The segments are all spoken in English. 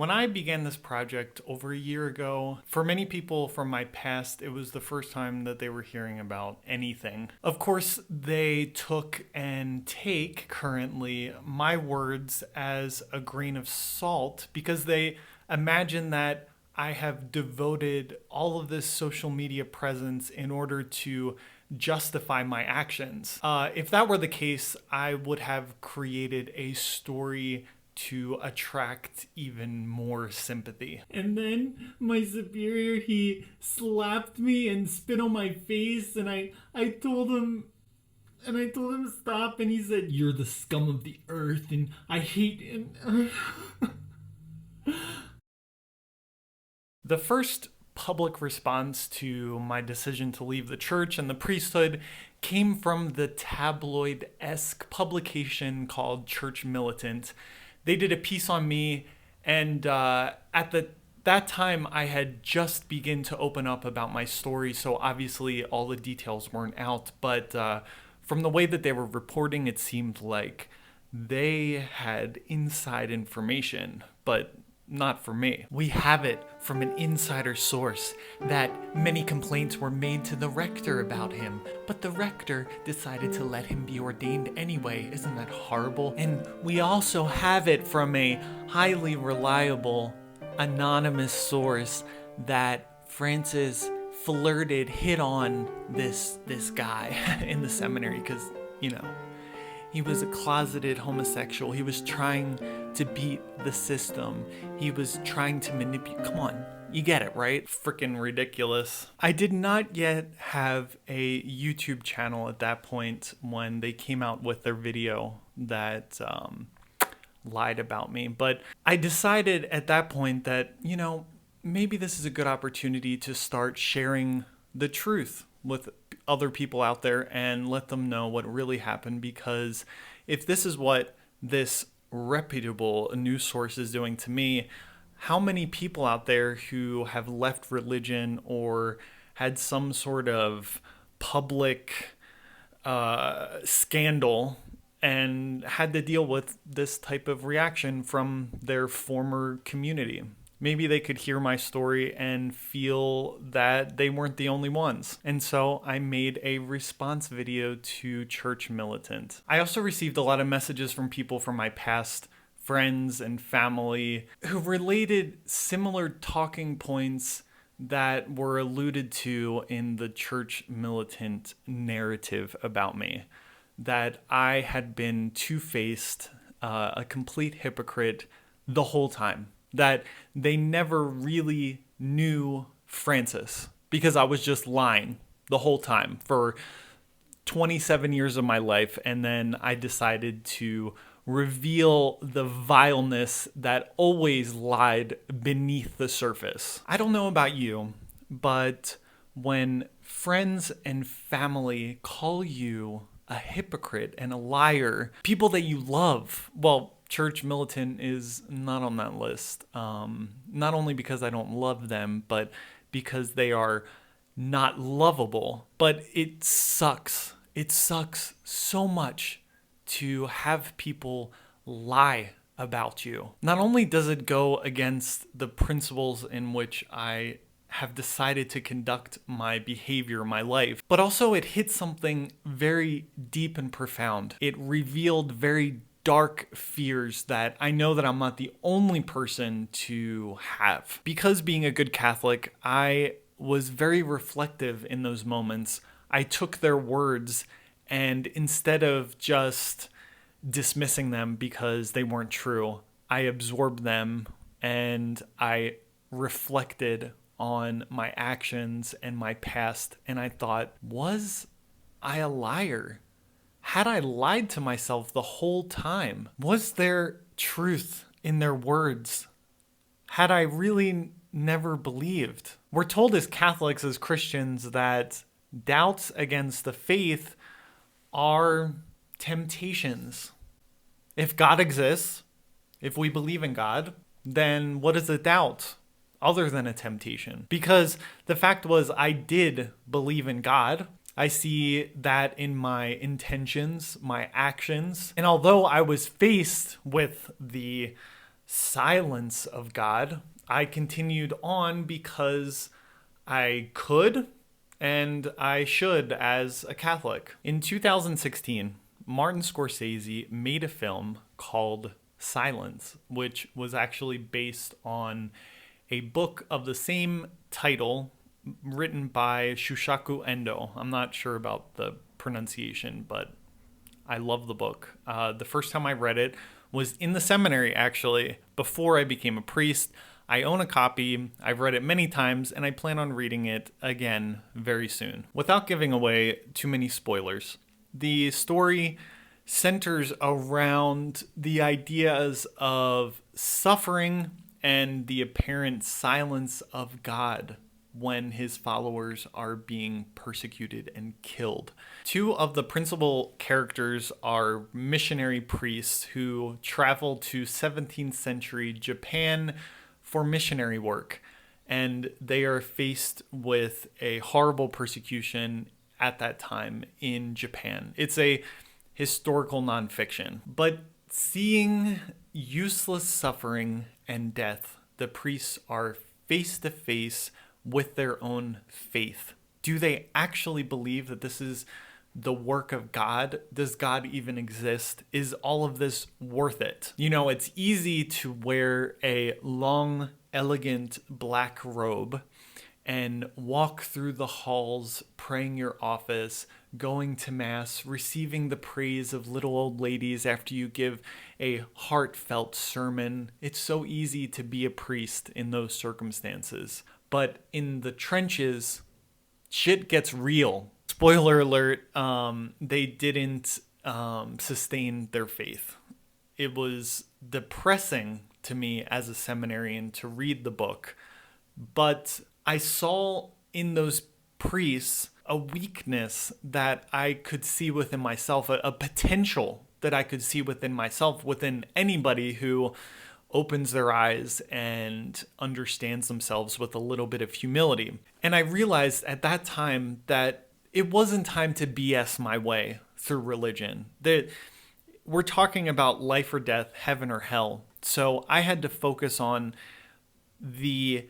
When I began this project over a year ago, for many people from my past, it was the first time that they were hearing about anything. Of course, they took and take currently my words as a grain of salt because they imagine that I have devoted all of this social media presence in order to justify my actions. If that were the case, I would have created a story to attract even more sympathy. And then my superior, he slapped me and spit on my face, and I told him stop, and he said, "You're the scum of the earth, and I hate him." The first public response to my decision to leave the church and the priesthood came from the tabloid-esque publication called Church Militant. They did a piece on me, and that time I had just begun to open up about my story, so obviously all the details weren't out, but from the way that they were reporting, it seemed like they had inside information, but not for me. We have it from an insider source that many complaints were made to the rector about him, but the rector decided to let him be ordained anyway. Isn't that horrible? And we also have it from a highly reliable, anonymous source that Francis hit on this guy in the seminary because, he was a closeted homosexual. He was trying to beat the system. He was trying to manipulate. Come on, you get it, right? Freaking ridiculous. I did not yet have a YouTube channel at that point when they came out with their video that lied about me. But I decided at that point that, maybe this is a good opportunity to start sharing the truth with other people out there and let them know what really happened, because if this is what this reputable news source is doing to me, how many people out there who have left religion or had some sort of public scandal and had to deal with this type of reaction from their former community? Maybe they could hear my story and feel that they weren't the only ones. And so I made a response video to Church Militant. I also received a lot of messages from people from my past, friends and family, who related similar talking points that were alluded to in the Church Militant narrative about me. That I had been two-faced, a complete hypocrite the whole time. That they never really knew Francis because I was just lying the whole time for 27 years of my life. And then I decided to reveal the vileness that always lied beneath the surface. I don't know about you, but when friends and family call you a hypocrite and a liar, people that you love, well, Church Militant is not on that list. Not only because I don't love them, but because they are not lovable. But it sucks. It sucks so much to have people lie about you. Not only does it go against the principles in which I have decided to conduct my behavior, my life, but also it hit something very deep and profound. It revealed very dark fears that I know that I'm not the only person to have. Because being a good Catholic, I was very reflective in those moments. I took their words and instead of just dismissing them because they weren't true, I absorbed them and I reflected on my actions and my past, and I thought, was I a liar? Had I lied to myself the whole time? Was there truth in their words? Had I really never believed? We're told as Catholics, as Christians, that doubts against the faith are temptations. If God exists, if we believe in God, then what is a doubt other than a temptation? Because the fact was, I did believe in God. I see that in my intentions, my actions. And although I was faced with the silence of God. I continued on because I could and I should as a Catholic. In 2016, Martin Scorsese made a film called Silence, which was actually based on a book of the same title written by Shushaku Endo. I'm not sure about the pronunciation, but I love the book. The first time I read it was in the seminary, actually, before I became a priest. I own a copy, I've read it many times, and I plan on reading it again very soon. Without giving away too many spoilers, the story centers around the ideas of suffering and the apparent silence of God when his followers are being persecuted and killed. Two of the principal characters are missionary priests who travel to 17th century Japan for missionary work, and they are faced with a horrible persecution at that time in Japan. It's a historical nonfiction, but seeing useless suffering and death, the priests are face to face with their own faith. Do they actually believe that this is the work of God? Does God even exist? Is all of this worth it? You know, it's easy to wear a long, elegant black robe and walk through the halls, praying your office, going to mass, receiving the praise of little old ladies after you give a heartfelt sermon. It's so easy to be a priest in those circumstances. But in the trenches, shit gets real. Spoiler alert, they didn't sustain their faith. It was depressing to me as a seminarian to read the book, but I saw in those priests a weakness that I could see within myself, a potential that I could see within myself, within anybody who opens their eyes and understands themselves with a little bit of humility. And I realized at that time that it wasn't time to BS my way through religion. That we're talking about life or death, heaven or hell. So I had to focus on the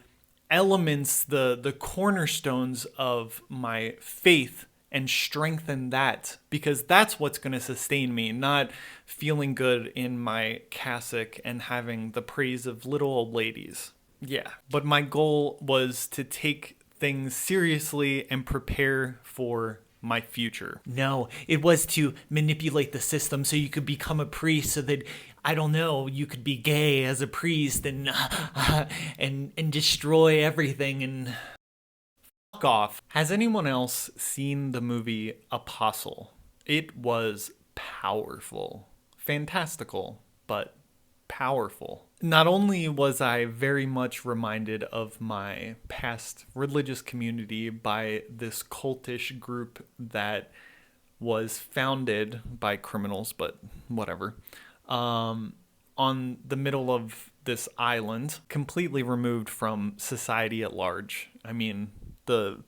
elements, the cornerstones of my faith and strengthen that, because that's what's going to sustain me, not feeling good in my cassock and having the praise of little old ladies. Yeah, but my goal was to take things seriously and prepare for my future. No, it was to manipulate the system so you could become a priest, so that, I don't know, you could be gay as a priest and destroy everything and fuck off. Has anyone else seen the movie Apostle? It was powerful. Fantastical, but powerful. Not only was I very much reminded of my past religious community by this cultish group that was founded by criminals, but whatever, on the middle of this island, completely removed from society at large. I mean, the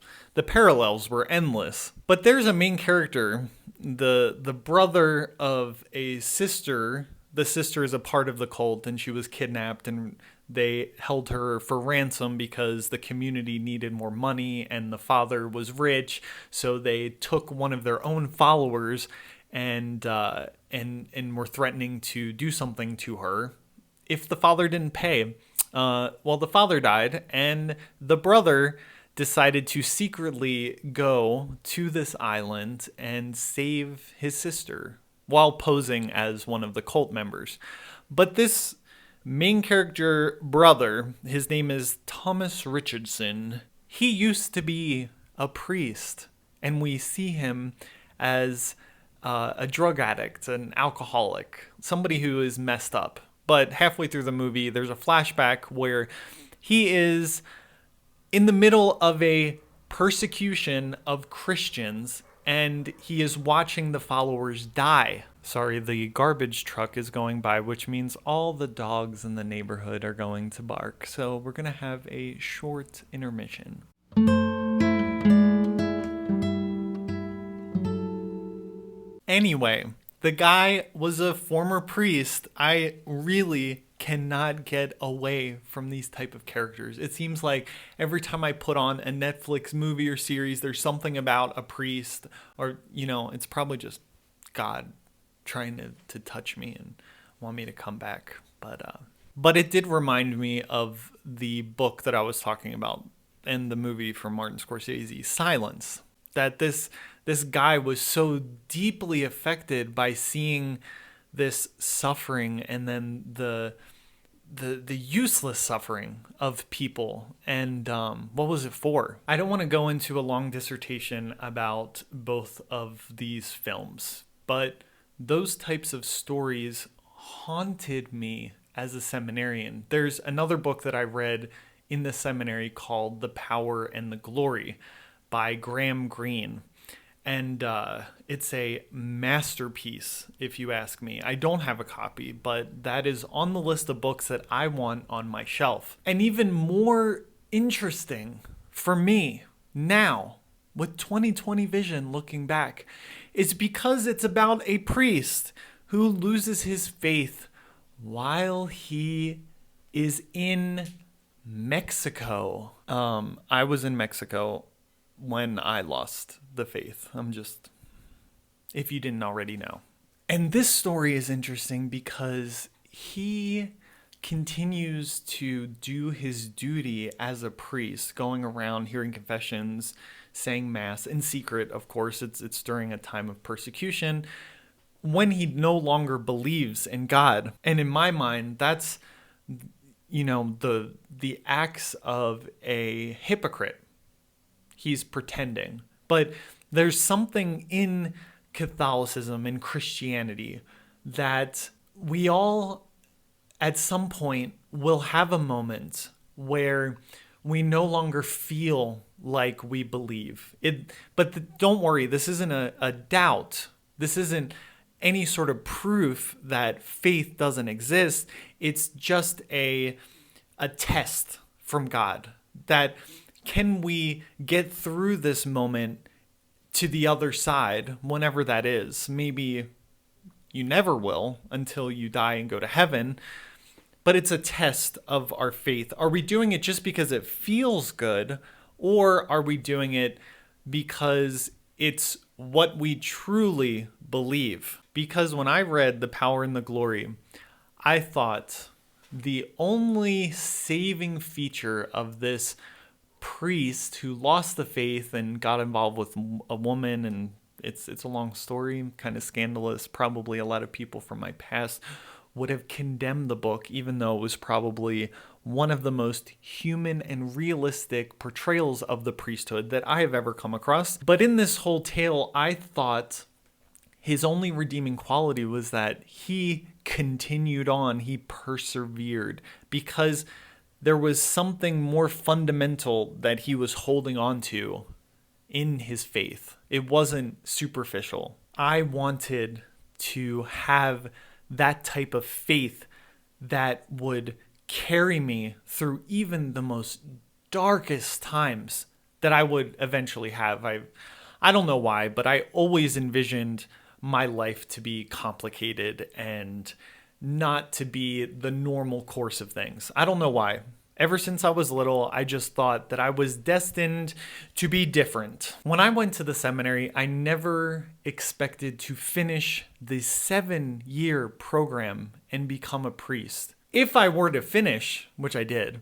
parallels were endless. But there's a main character, the brother of a sister. The sister is a part of the cult, and she was kidnapped, and they held her for ransom because the community needed more money and the father was rich. So they took one of their own followers and were threatening to do something to her if the father didn't pay. Well, the father died, and the brother decided to secretly go to this island and save his sister while posing as one of the cult members. But this main character brother, his name is Thomas Richardson, he used to be a priest, and we see him as a drug addict, an alcoholic, somebody who is messed up. But halfway through the movie, there's a flashback where he is in the middle of a persecution of Christians, and he is watching the followers die. Sorry, the garbage truck is going by, which means all the dogs in the neighborhood are going to bark. So we're going to have a short intermission. Anyway, the guy was a former priest. I really cannot get away from these type of characters. It seems like every time I put on a Netflix movie or series, there's something about a priest, or, it's probably just God trying to touch me and want me to come back. But it did remind me of the book that I was talking about and the movie from Martin Scorsese, Silence. That this guy was so deeply affected by seeing this suffering, and then the useless suffering of people, and what was it for? I don't want to go into a long dissertation about both of these films, but those types of stories haunted me as a seminarian. There's another book that I read in the seminary called The Power and the Glory by Graham Greene. And it's a masterpiece, if you ask me. I don't have a copy, but that is on the list of books that I want on my shelf. And even more interesting for me now, with 2020 vision looking back, is because it's about a priest who loses his faith while he is in Mexico. I was in Mexico when I lost the faith. If you didn't already know. And this story is interesting because he continues to do his duty as a priest, going around hearing confessions, saying mass in secret. Of course, it's during a time of persecution when he no longer believes in God. And in my mind, that's, the acts of a hypocrite. He's pretending. But there's something in Catholicism and Christianity that we all at some point will have a moment where we no longer feel like we believe it. But don't worry, this isn't a doubt. This isn't any sort of proof that faith doesn't exist. It's just a test from God that, can we get through this moment to the other side, whenever that is? Maybe you never will until you die and go to heaven, but it's a test of our faith. Are we doing it just because it feels good, or are we doing it because it's what we truly believe? Because when I read The Power and the Glory, I thought the only saving feature of this priest who lost the faith and got involved with a woman, and it's a long story, kind of scandalous. Probably a lot of people from my past would have condemned the book, even though it was probably one of the most human and realistic portrayals of the priesthood that I have ever come across. But in this whole tale, I thought his only redeeming quality was that he continued on, he persevered, because there was something more fundamental that he was holding on to in his faith. It wasn't superficial. I wanted to have that type of faith that would carry me through even the most darkest times that I would eventually have. I don't know why, but I always envisioned my life to be complicated and not to be the normal course of things. I don't know why. Ever since I was little, I just thought that I was destined to be different. When I went to the seminary, I never expected to finish the 7-year program and become a priest. If I were to finish, which I did,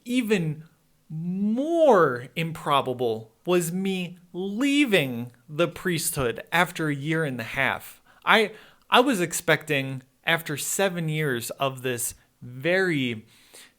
even more improbable was me leaving the priesthood after a year and a half. I was expecting, after 7 years of this very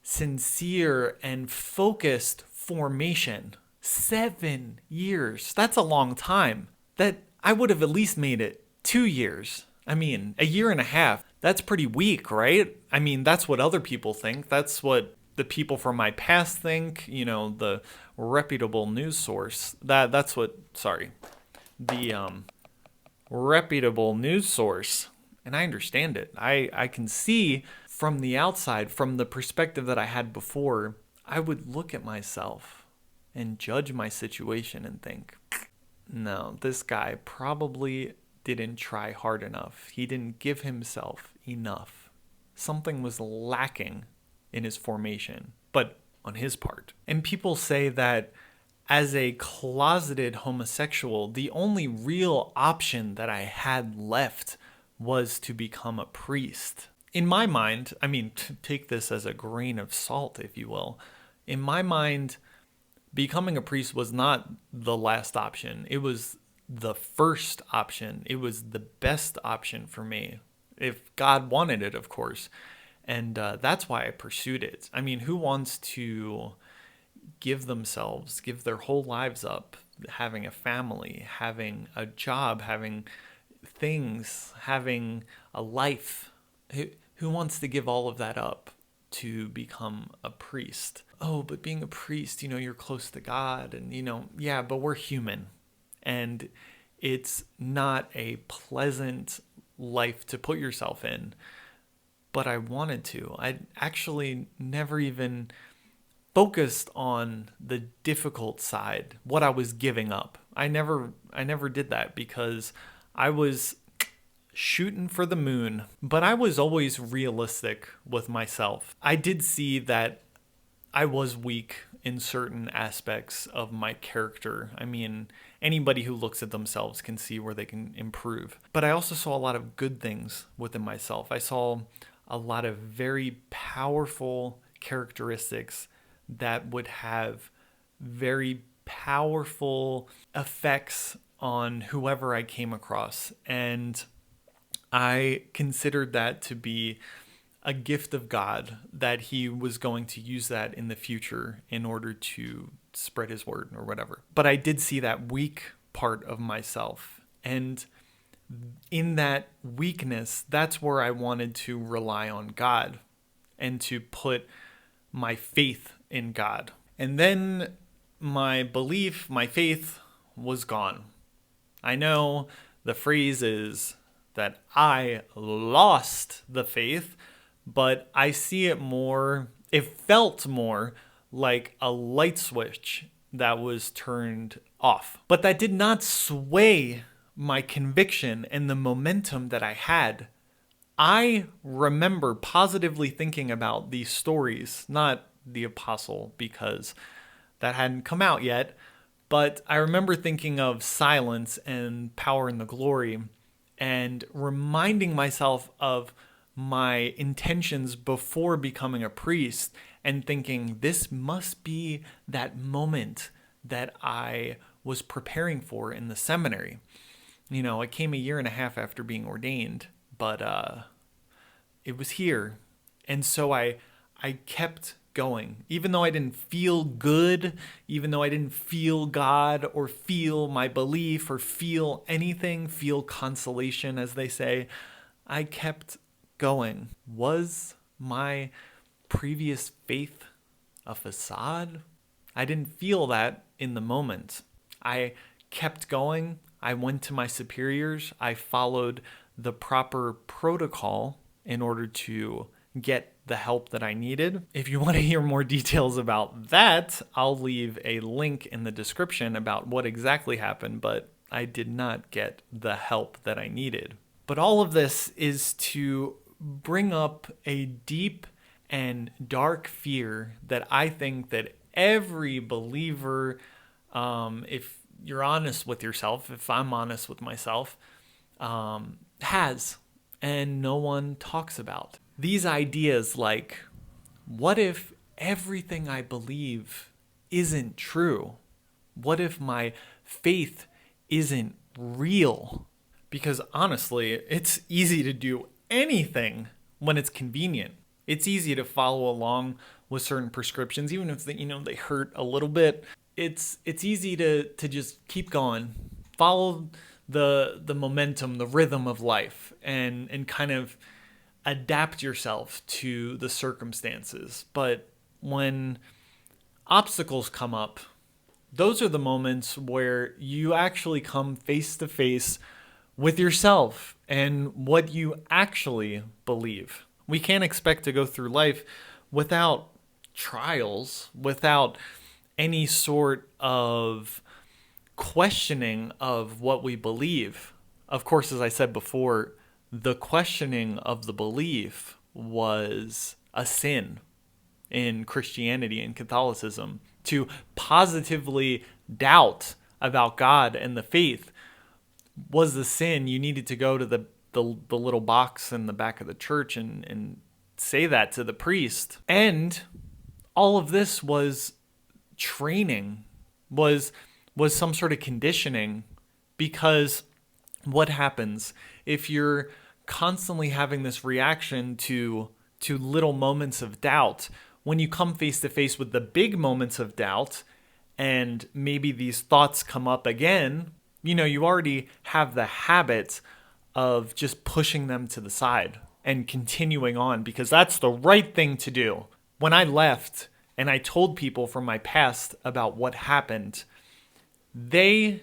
sincere and focused formation, 7 years, that's a long time, that I would have at least made it 2 years. I mean, a year and a half, that's pretty weak, right? I mean, that's what other people think. That's what the people from my past think, the reputable news source. The reputable news source. And I understand it. I can see from the outside, from the perspective that I had before, I would look at myself and judge my situation and think, no, this guy probably didn't try hard enough. He didn't give himself enough. something was lacking in his formation, but on his part. And people say that as a closeted homosexual, the only real option that I had left was to become a priest. In my mind, I mean, take this as a grain of salt, if you will. In my mind, becoming a priest was not the last option. It was the first option. It was the best option for me, if God wanted it, of course. And that's why I pursued it. I mean, who wants to give their whole lives up, having a family, having a job, having things, having a life? Who wants to give all of that up to become a priest? Oh, but being a priest, you're close to God, and yeah, but we're human, and it's not a pleasant life to put yourself in. But I wanted to. I actually never even focused on the difficult side, what I was giving up. I never did that because I was shooting for the moon, but I was always realistic with myself. I did see that I was weak in certain aspects of my character. I mean, anybody who looks at themselves can see where they can improve. But I also saw a lot of good things within myself. I saw a lot of very powerful characteristics that would have very powerful effects on whoever I came across. And I considered that to be a gift of God, that he was going to use that in the future in order to spread his word or whatever. But I did see that weak part of myself. And in that weakness, that's where I wanted to rely on God and to put my faith in God. And then my belief, my faith was gone. I know the phrase is that I lost the faith, but I see it more, it felt more like a light switch that was turned off. But that did not sway my conviction and the momentum that I had. I remember positively thinking about these stories, not the apostle because that hadn't come out yet, but I remember thinking of Silence and Power and the Glory and reminding myself of my intentions before becoming a priest and thinking this must be that moment that I was preparing for in the seminary. It came a year and a half after being ordained, but it was here. And so I kept going. Even though I didn't feel good, even though I didn't feel God or feel my belief or feel anything, feel consolation, as they say, I kept going. Was my previous faith a facade? I didn't feel that in the moment. I kept going. I went to my superiors. I followed the proper protocol in order to get the help that I needed. If you want to hear more details about that, I'll leave a link in the description about what exactly happened, but I did not get the help that I needed. But all of this is to bring up a deep and dark fear that I think that every believer, if you're honest with yourself, if I'm honest with myself, has, and no one talks about. These ideas like, what if everything I believe isn't true? What if my faith isn't real? Because honestly, it's easy to do anything when it's convenient. It's easy to follow along with certain prescriptions, even if they hurt a little bit. It's easy to just keep going, follow the momentum, the rhythm of life, and kind of adapt yourself to the circumstances. But when obstacles come up, those are the moments where you actually come face to face with yourself and what you actually believe. We can't expect to go through life without trials, without any sort of questioning of what we believe. Of course, as I said before, the questioning of the belief was a sin in Christianity and Catholicism. To positively doubt about God and the faith was the sin. You needed to go to the little box in the back of the church and say that to the priest. And all of this was training, was some sort of conditioning, because what happens if you're constantly having this reaction to little moments of doubt? When you come face to face with the big moments of doubt, and maybe these thoughts come up again, you already have the habit of just pushing them to the side and continuing on, because that's the right thing to do. When I left and I told people from my past about what happened, they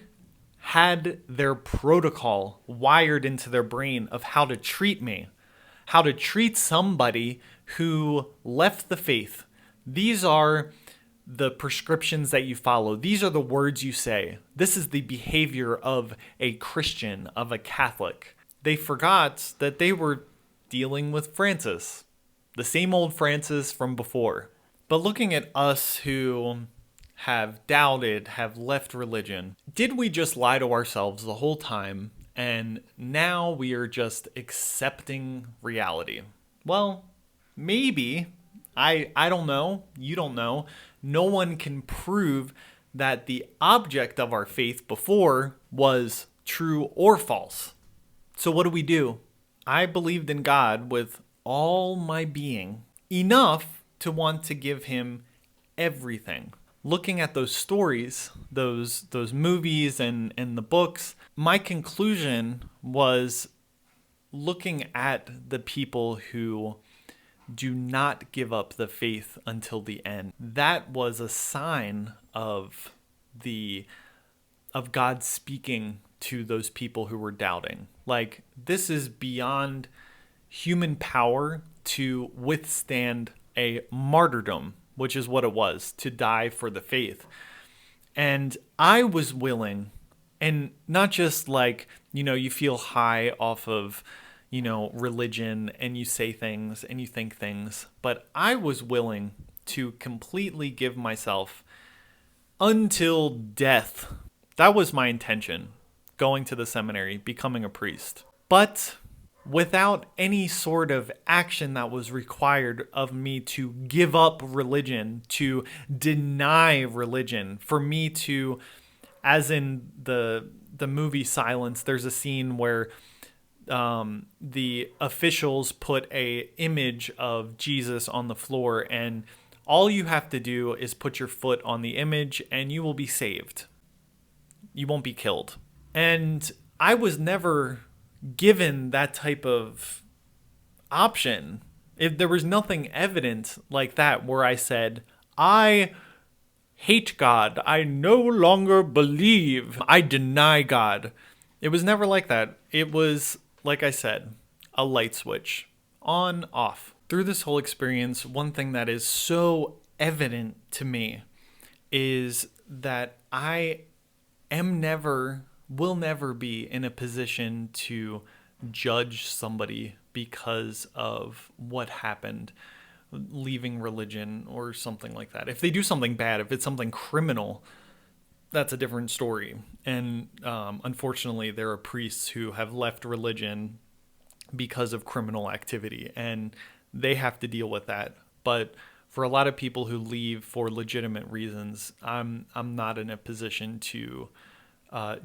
had their protocol wired into their brain of how to treat me, how to treat somebody who left the faith. These are the prescriptions that you follow. These are the words you say. This is the behavior of a Christian, of a Catholic. They forgot that they were dealing with Francis, the same old Francis from before. But looking at us who have doubted, have left religion, did we just lie to ourselves the whole time, and now we are just accepting reality? Well, maybe. I don't know. You don't know. No one can prove that the object of our faith before was true or false. So what do? I believed in God with all my being, enough to want to give him everything. Looking at those stories, those movies and the books, my conclusion was looking at the people who do not give up the faith until the end. That was a sign of God speaking to those people who were doubting. Like, this is beyond human power to withstand a martyrdom, which is what it was, to die for the faith. And I was willing, and not just like, you feel high off of, religion, and you say things and you think things, but I was willing to completely give myself until death. That was my intention, going to the seminary, becoming a priest. But without any sort of action that was required of me to give up religion, to deny religion, for me to, as in the movie Silence, there's a scene where the officials put a image of Jesus on the floor, and all you have to do is put your foot on the image and you will be saved. You won't be killed. And I was never given that type of option. If there was nothing evident like that where I said, I hate God, I no longer believe, I deny God. It was never like that. It was, like I said, a light switch, on, off. Through this whole experience, one thing that is so evident to me is that I will never be in a position to judge somebody because of what happened, leaving religion or something like that. If they do something bad, if it's something criminal, that's a different story. And unfortunately, there are priests who have left religion because of criminal activity, and they have to deal with that. But for a lot of people who leave for legitimate reasons, I'm not in a position to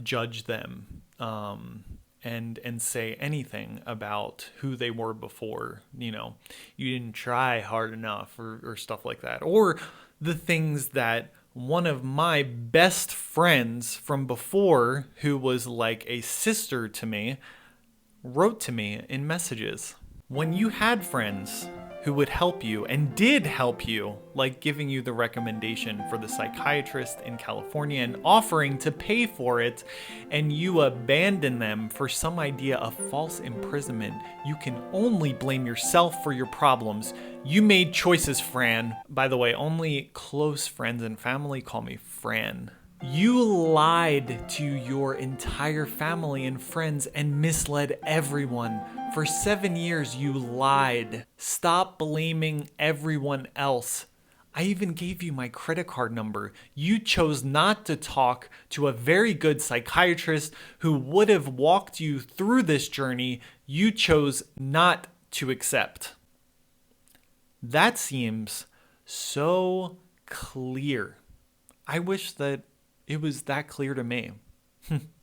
judge them and say anything about who they were before. You didn't try hard enough or stuff like that, or the things that one of my best friends from before, who was like a sister to me, wrote to me in messages. When you had friends who would help you and did help you, like giving you the recommendation for the psychiatrist in California and offering to pay for it, and you abandon them for some idea of false imprisonment, you can only blame yourself for your problems. You made choices, Fran. By the way, only close friends and family call me Fran. You lied to your entire family and friends and misled everyone. For 7 years, you lied. Stop blaming everyone else. I even gave you my credit card number. You chose not to talk to a very good psychiatrist who would have walked you through this journey. You chose not to accept. That seems so clear. I wish that it was that clear to me.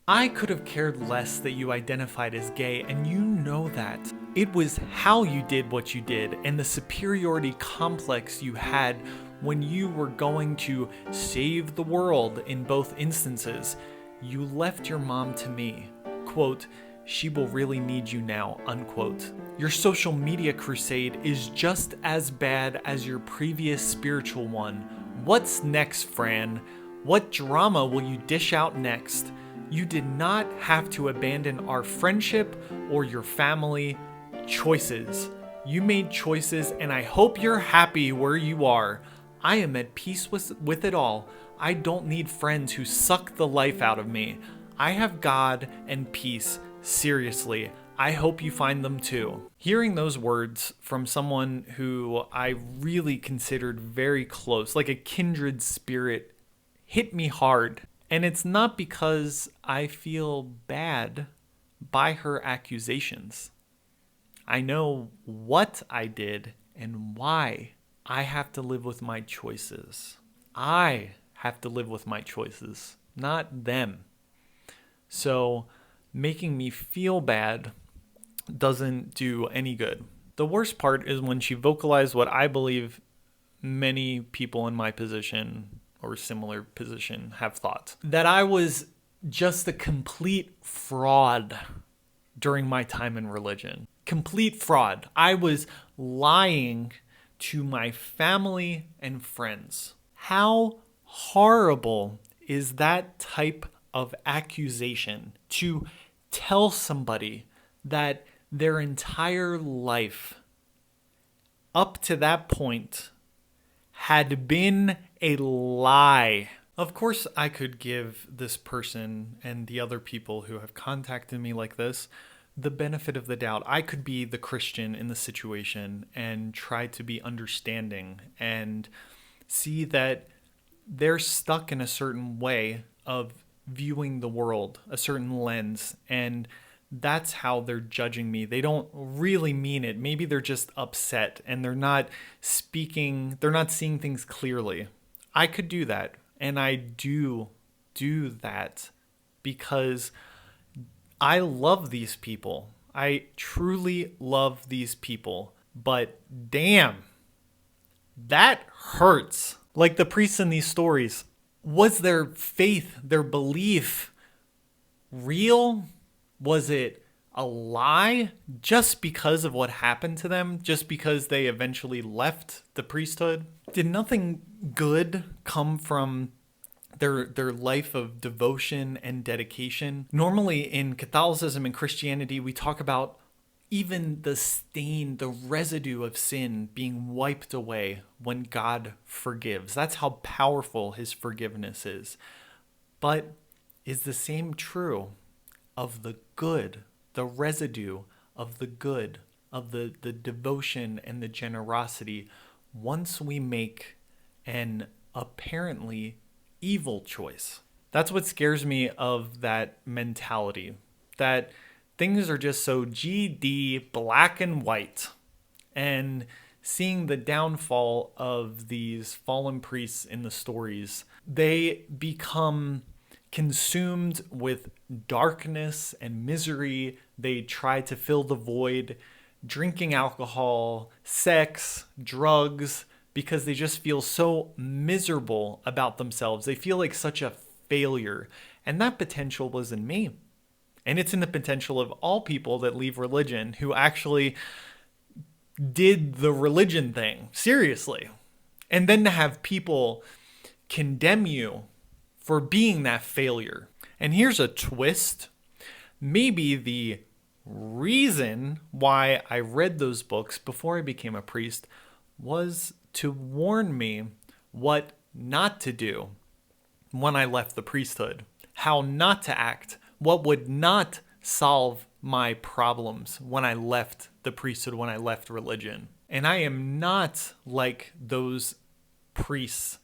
I could have cared less that you identified as gay, and you know that. It was how you did what you did and the superiority complex you had when you were going to save the world in both instances. You left your mom to me. Quote, she will really need you now, unquote. Your social media crusade is just as bad as your previous spiritual one. What's next, Fran? What drama will you dish out next? You did not have to abandon our friendship or your family. Choices. You made choices, and I hope you're happy where you are. I am at peace with it all. I don't need friends who suck the life out of me. I have God and peace. Seriously, I hope you find them too. Hearing those words from someone who I really considered very close, like a kindred spirit, hit me hard. And it's not because I feel bad by her accusations. I know what I did and why. I have to live with my choices. I have to live with my choices, not them. So making me feel bad doesn't do any good. The worst part is when she vocalized what I believe many people in my position or similar position have thought. That I was just a complete fraud during my time in religion. Complete fraud. I was lying to my family and friends. How horrible is that type of accusation to tell somebody that their entire life up to that point had been a lie. Of course, I could give this person and the other people who have contacted me like this the benefit of the doubt. I could be the Christian in the situation and try to be understanding and see that they're stuck in a certain way of viewing the world, a certain lens, and that's how they're judging me. They don't really mean it. Maybe they're just upset and they're not seeing things clearly. I could do that, and I do that because I love these people. I truly love these people, but damn, that hurts. Like the priests in these stories, was their faith, their belief real? Was it a lie just because of what happened to them? Just because they eventually left the priesthood? Did nothing good come from their life of devotion and dedication? Normally in Catholicism and Christianity, we talk about even the stain, the residue of sin being wiped away when God forgives. That's how powerful his forgiveness is. But is the same true of the good, the residue of the good, of the devotion and the generosity once we make an apparently evil choice? That's what scares me of that mentality, that things are just so GD black and white. And seeing the downfall of these fallen priests in the stories, they become consumed with darkness and misery. They try to fill the void, drinking alcohol, sex, drugs, because they just feel so miserable about themselves. They feel like such a failure. And that potential was in me. And it's in the potential of all people that leave religion who actually did the religion thing seriously. And then to have people condemn you for being that failure. And here's a twist. Maybe the reason why I read those books before I became a priest was to warn me what not to do when I left the priesthood, how not to act, what would not solve my problems when I left the priesthood, when I left religion. And I am not like those priests,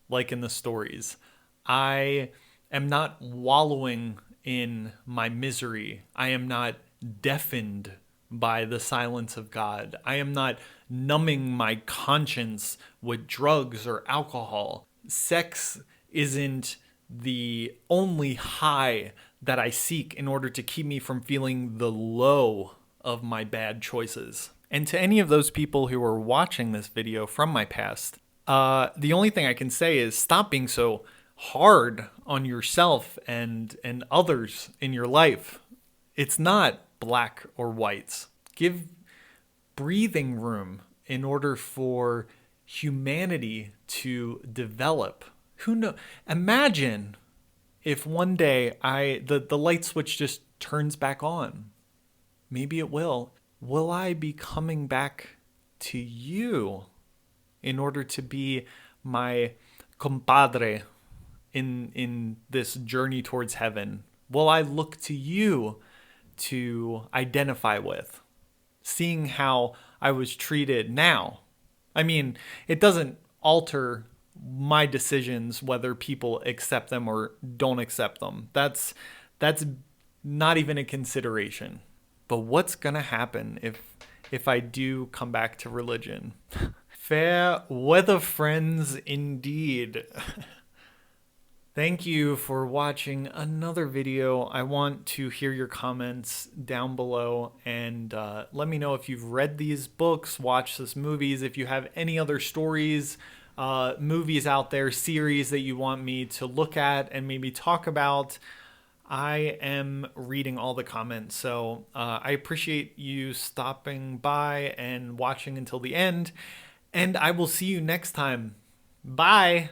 like in the stories. I am not wallowing in my misery. I am not deafened by the silence of God. I am not numbing my conscience with drugs or alcohol. Sex isn't the only high that I seek in order to keep me from feeling the low of my bad choices. And to any of those people who are watching this video from my past, the only thing I can say is stop being so hard on yourself and others in your life. It's not black or whites. Give breathing room in order for humanity to develop. Who knows? Imagine if one day the light switch just turns back on. Maybe it will. Will I be coming back to you in order to be my compadre in this journey towards heaven? Will I look to you to identify with, seeing how I was treated now? I mean, it doesn't alter my decisions whether people accept them or don't accept them. That's not even a consideration. But what's gonna happen if I do come back to religion? Fair weather friends indeed. Thank you for watching another video. I want to hear your comments down below, and let me know if you've read these books, watched these movies, if you have any other stories, movies out there, series that you want me to look at and maybe talk about. I am reading all the comments, so I appreciate you stopping by and watching until the end, and I will see you next time. Bye!